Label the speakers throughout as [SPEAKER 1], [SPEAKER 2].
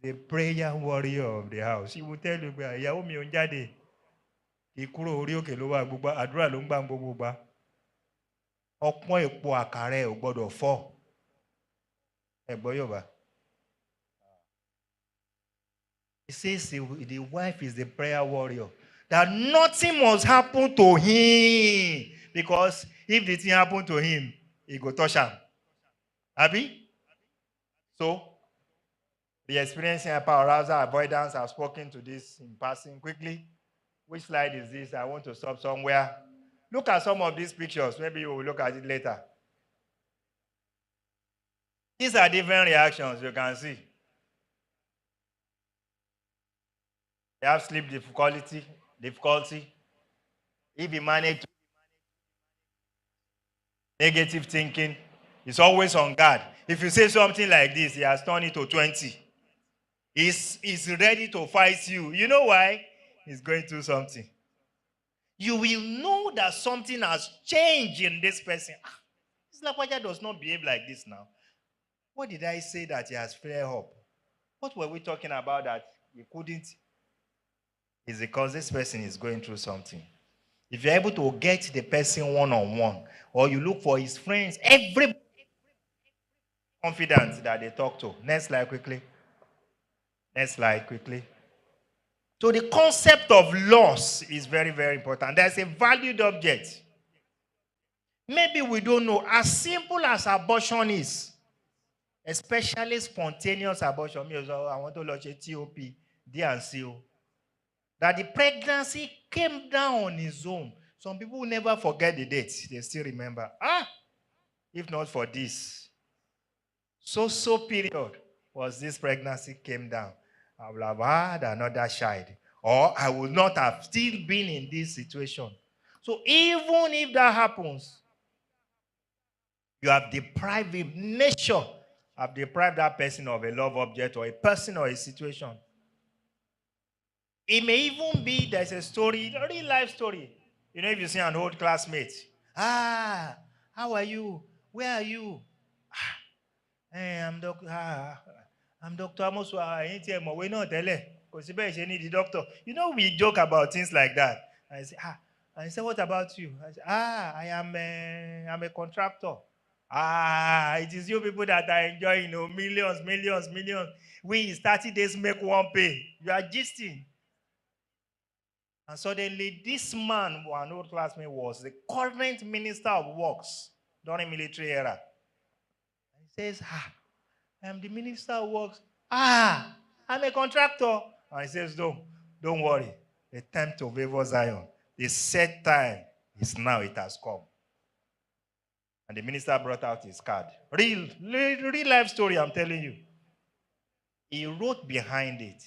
[SPEAKER 1] the prayer warrior of the house. She will tell you, ìyàwó mi ò ń jáde. Ìkúrò orí òkè ló wà gbogbo àdúrà ló ń gbà gbogbo gbà. Ọpọ́n èpo àkàrà ẹ̀ ò gbọ́dọ̀ fọ́. Ẹ̀gbọ́n Yorùbá. He says the wife is the prayer warrior. That nothing must happen to him. Because if the thing happen to him, he go touch him. Abi? So, the experiencing hyperarousal avoidance, I've spoken to this in passing quickly. Which slide is this? I want to stop somewhere. Look at some of these pictures. Maybe you will look at it later. These are different reactions you can see. They have sleep difficulty. If you manage to negative thinking, he's always on guard. If you say something like this, he has turned it to 20. He's ready to fight you. You know why? He's going through something. You will know that something has changed in this person. This Lakwaja does not behave like this now. What did I say that he has flared up? What were we talking about that he couldn't? It's because this person is going through something. If you're able to get the person one-on-one, or you look for his friends, every confidence that they talk to. Next slide quickly. Next slide quickly. So the concept of loss is very, very important. There's a valued object. Maybe we don't know. As simple as abortion is, especially spontaneous abortion, I want to launch a TOP, D&CO, that the pregnancy came down on its own. Some people will never forget the date. They still remember. If not for this, so period was this pregnancy came down, I would have had another child, or I would not have still been in this situation. So even if that happens, you have deprived him. Nature have deprived that person of a love object or a person or a situation. It may even be there's a story, a real life story. You know, if you see an old classmate, how are you? Where are you? Hey, I'm Dr. Amos. We're not because you need the doctor. You know, we joke about things like that. I say, I say, what about you? I say, I'm a contractor. It is you people that are enjoying, millions. We 30 days make one pay. You are gisting. And suddenly, this man, an old classmate, was the current minister of works during military era. And he says, I'm the minister of works. I'm a contractor. And he says, don't worry. The time to favor Zion, the set time is now, it has come. And the minister brought out his card. Real life story, I'm telling you. He wrote behind it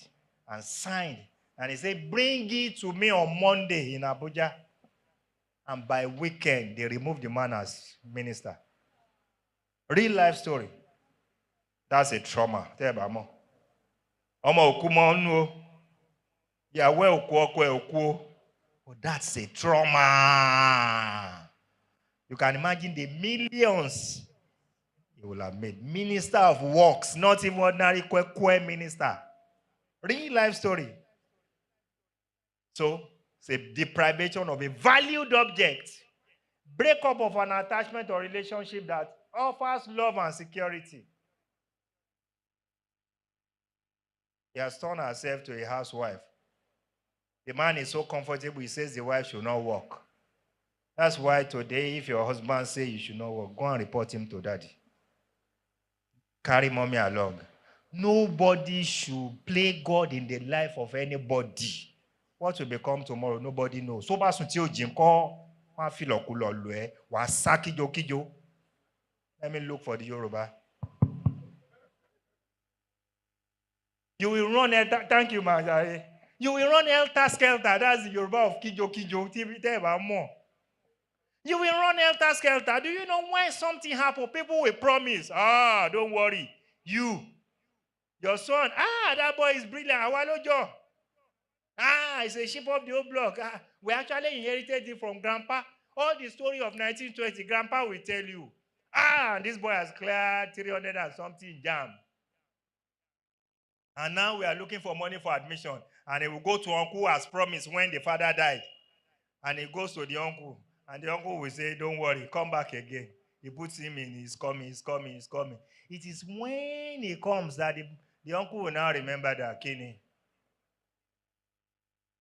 [SPEAKER 1] and signed. And he said, bring it to me on Monday in Abuja. And by weekend, they removed the man as minister. Real life story. That's a trauma. Tell me more. But that's a trauma. You can imagine the millions he will have made. Minister of works, not even ordinary minister. Real life story. So, it's a deprivation of a valued object. Breakup of an attachment or relationship that offers love and security. He has turned herself to a housewife. The man is so comfortable, he says the wife should not work. That's why today, if your husband says you should not work, go and report him to daddy. Carry mommy along. Nobody should play God in the life of anybody. What will become tomorrow, nobody knows. So let me look for the Yoruba. You will run, thank you, man. You will run helter-skelter. That's the Yoruba of kijo. You will run helter-skelter. Do you know when something happens, people will promise, don't worry. Your son, that boy is brilliant. It's a sheep of the old block. We actually inherited it from grandpa. All the story of 1920, grandpa will tell you. This boy has cleared 300 and something jam. And now we are looking for money for admission. And he will go to uncle as promised when the father died. And he goes to the uncle. And the uncle will say, don't worry, come back again. He puts him in, he's coming, he's coming, he's coming. It is when he comes that the uncle will now remember that, Kenny,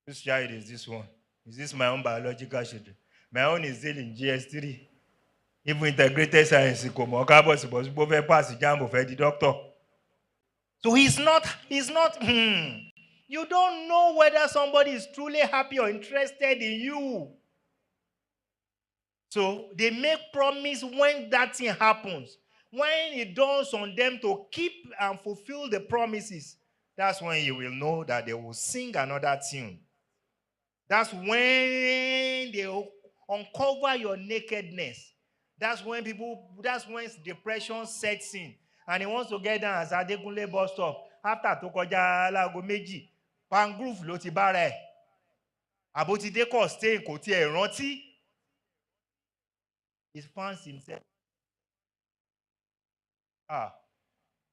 [SPEAKER 1] this child is this one. Is this my own biological children? My own is still in GS3. Even integrated science, the doctor. So he's not, you don't know whether somebody is truly happy or interested in you. So they make promise when that thing happens. When it dawns on them to keep and fulfill the promises, that's when you will know that they will sing another tune. That's when they uncover your nakedness. That's when depression sets in. And he wants to get down as Adekunle bus stop. After to koja alago méjì, Pangroove ló ti bára ẹ̀. Àbótí dé kọ̀ stay kò tiẹ̀ rántí. He finds himself.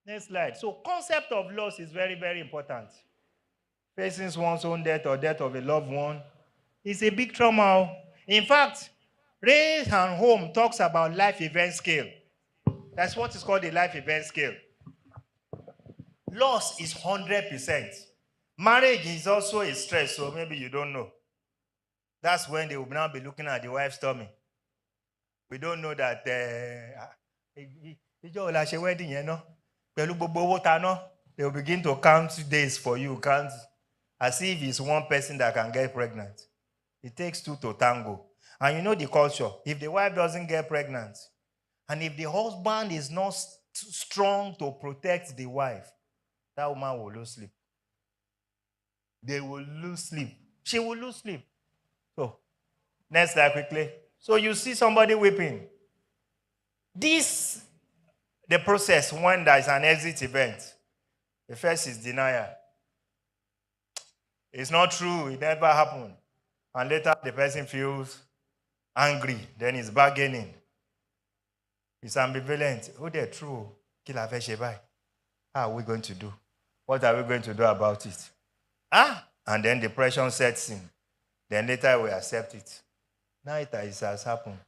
[SPEAKER 1] Next slide. So concept of loss is very, very important. Facing one's own death or death of a loved one is a big trauma. In fact, Race and Home talks about life event scale. That's what is called the life event scale. Loss is 100%. Marriage is also a stress, so maybe you don't know. That's when they will now be looking at the wife's tummy. We don't know that wedding, they will begin to count days for you, count as if it's one person that can get pregnant. It takes two to tango. And you know the culture. If the wife doesn't get pregnant, and if the husband is not strong to protect the wife, that woman will lose sleep. They will lose sleep. She will lose sleep. So, next slide quickly. So you see somebody weeping. The process when there is an exit event. The first is denial. It's not true. It never happened. And later the person feels angry. Then he's bargaining. It's ambivalent. Oh, they're true. How are we going to do? What are we going to do about it? And then depression sets in. Then later we accept it. Now it has happened.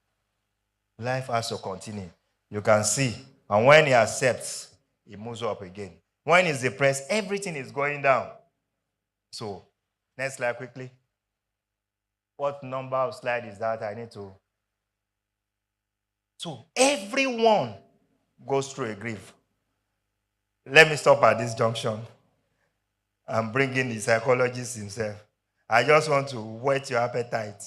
[SPEAKER 1] Life has to continue. You can see. And when he accepts, he moves up again. When he's depressed, everything is going down. So, next slide quickly. What number of slide is that? I need to. So, everyone goes through a grief. Let me stop at this junction. I'm bringing the psychologist himself. I just want to whet your appetite.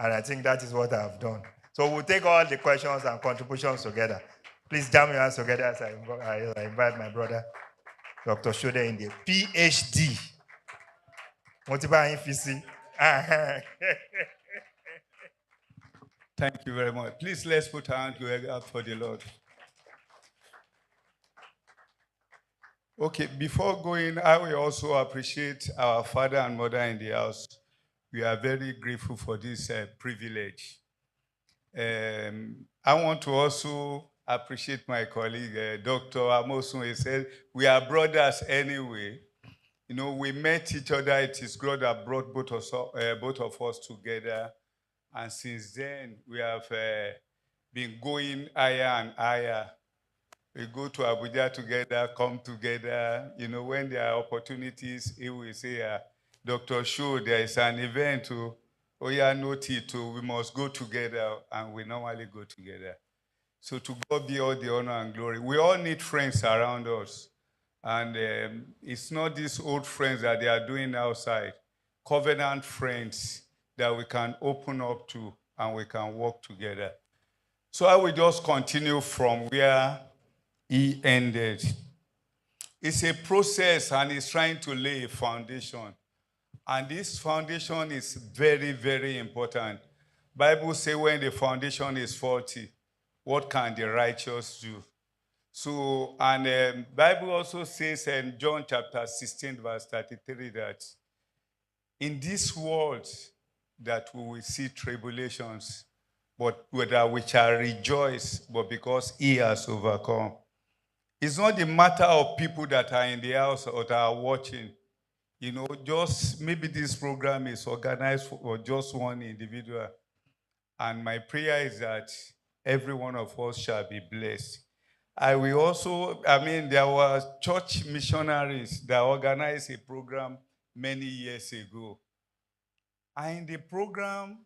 [SPEAKER 1] And I think that is what I've done. So we'll take all the questions and contributions together. Please jam your hands together as I invite my brother, Dr. Shode in the PhD.
[SPEAKER 2] Thank you very much. Please let's put our hands together for the Lord. Okay, before going, I will also appreciate our father and mother in the house. We are very grateful for this privilege. I want to also appreciate my colleague, Dr. Amosun. He said, we are brothers anyway. You know, we met each other. It is God that brought both of us together. And since then, we have been going higher and higher. We go to Abuja together, come together. You know, when there are opportunities, he will say, Dr. Shu, there is an event to Oya Noti to, we must go together, and we normally go together. So to God be all the honor and glory. We all need friends around us. And it's not these old friends that they are doing outside. Covenant friends that we can open up to and we can work together. So I will just continue from where he ended. It's a process and he's trying to lay a foundation. And this foundation is very, very important. Bible says when the foundation is faulty, what can the righteous do? So, and Bible also says in John chapter 16, verse 33, that in this world that we will see tribulations, but whether we shall rejoice, but because he has overcome. It's not the matter of people that are in the house or that are watching. Just maybe this program is organized for just one individual. And my prayer is that every one of us shall be blessed. There were church missionaries that organized a program many years ago. And in the program,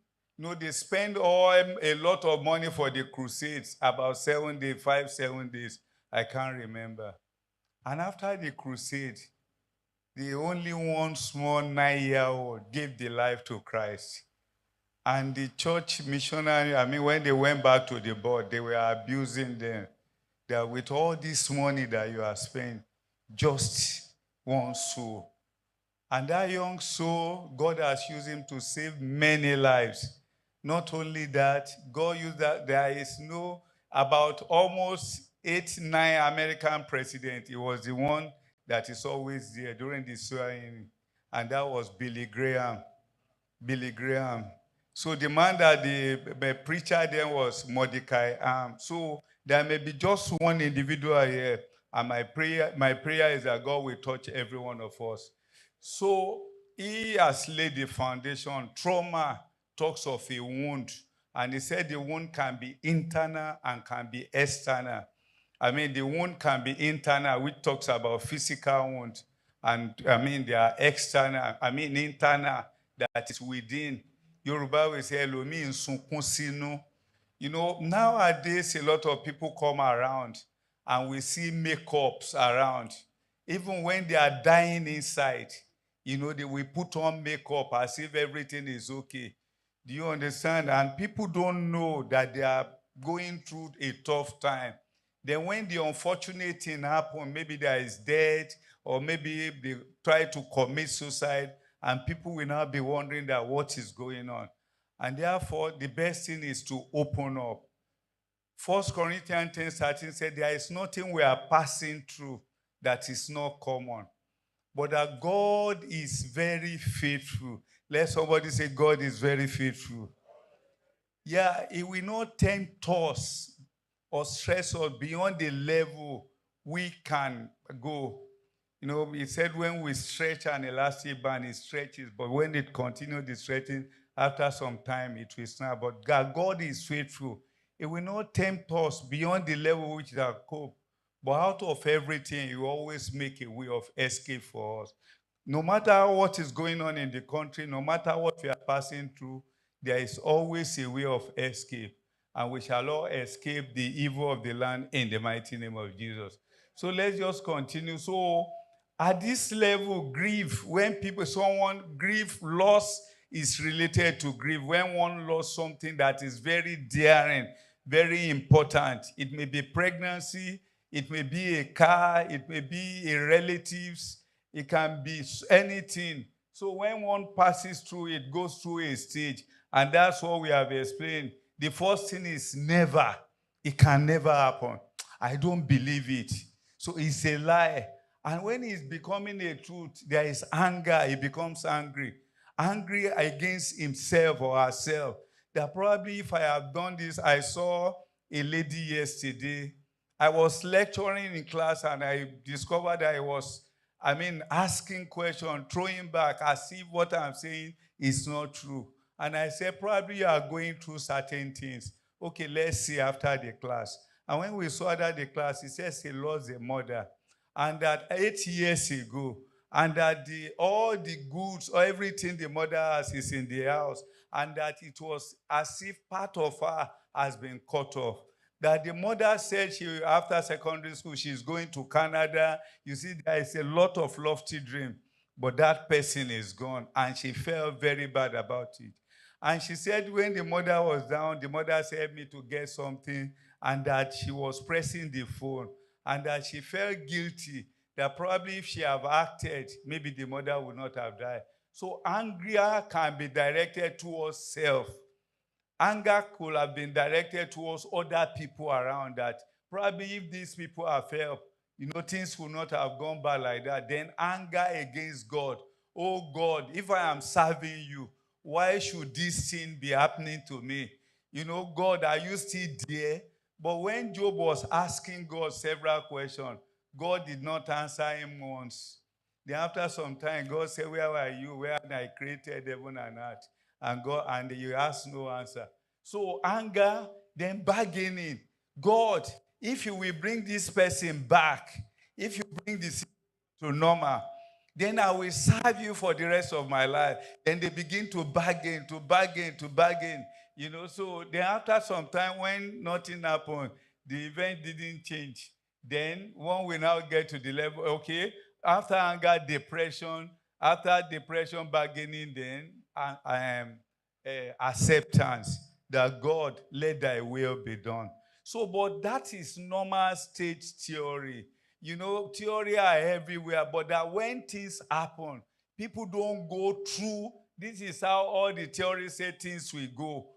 [SPEAKER 2] they spend a lot of money for the crusades, about 7 days, 7 days. I can't remember. And after the crusade, the only one small 9-year-old gave the life to Christ. And the church missionary, when they went back to the board, they were abusing them. That with all this money that you have spent, just one soul. And that young soul, God has used him to save many lives. Not only that, God used that. There is about almost 8, 9 American presidents. He was the one that is always there during the swearing. And that was Billy Graham. Billy Graham. So the man that the preacher then was Mordecai. So there may be just one individual here. And my prayer is that God will touch every one of us. So he has laid the foundation. Trauma talks of a wound. And he said the wound can be internal and can be external. The wound can be internal, which talks about physical wound. And they are external, internal, that is within. Yoruba will say, Elomi nsunkun sinu. Nowadays, a lot of people come around and we see makeups around. Even when they are dying inside, they will put on makeup as if everything is okay. Do you understand? And people don't know that they are going through a tough time. Then when the unfortunate thing happens, maybe there is death, or maybe they try to commit suicide, and people will now be wondering that what is going on. And therefore, the best thing is to open up. 1 Corinthians 10:13 said, there is nothing we are passing through that is not common. But that God is very faithful. Let somebody say, God is very faithful. Yeah, He will not tempt us or stress us beyond the level we can go. He said when we stretch an elastic band, it stretches, but when it continues the stretching, after some time, it will snap. But God is faithful. He will not tempt us beyond the level which we can cope. But out of everything, He will always make a way of escape for us. No matter what is going on in the country, no matter what we are passing through, there is always a way of escape. And we shall all escape the evil of the land in the mighty name of Jesus. So let's just continue. So at this level, grief, when grief, loss is related to grief. When one lost something that is very daring, very important, it may be pregnancy, it may be a car, it may be a relatives, it can be anything. So when one passes through, it goes through a stage. And that's what we have explained. The first thing is never. It can never happen. I don't believe it. So it's a lie. And when it's becoming a truth, there is anger. He becomes angry. Angry against himself or herself. That probably if I have done this, I saw a lady yesterday. I was lecturing in class and I discovered that I was asking questions, throwing back as if what I'm saying is not true. And I said, probably you are going through certain things. Okay, let's see after the class. And when we saw that the class, he says he lost a mother. And that 8 years ago, and that all the goods or everything the mother has is in the house, and that it was as if part of her has been cut off. That the mother said after secondary school, she's going to Canada. You see, there is a lot of lofty dream, but that person is gone, and she felt very bad about it. And she said when the mother was down, the mother said me to get something, and that she was pressing the phone, and that she felt guilty, that probably if she have acted, maybe the mother would not have died. So anger can be directed towards self. Anger could have been directed towards other people around that. Probably if these people have helped, things would not have gone bad like that. Then anger against God. Oh God, if I am serving you, why should this thing be happening to me? God, are you still there? But when Job was asking God several questions, God did not answer him once. Then after some time, God said, where were you? Where I created heaven and earth? And you asked no answer. So anger, then bargaining. God, if you will bring this person back, if you bring this to normal, then I will serve you for the rest of my life. Then they begin to bargain, to bargain, to bargain. So then after some time, when nothing happened, the event didn't change. Then one will now get to the level, okay, after anger, depression, bargaining, then acceptance that God, let thy will be done. So, but that is normal stage theory. Theory are everywhere, but that when things happen, people don't go through. This is how all the theories say things will go.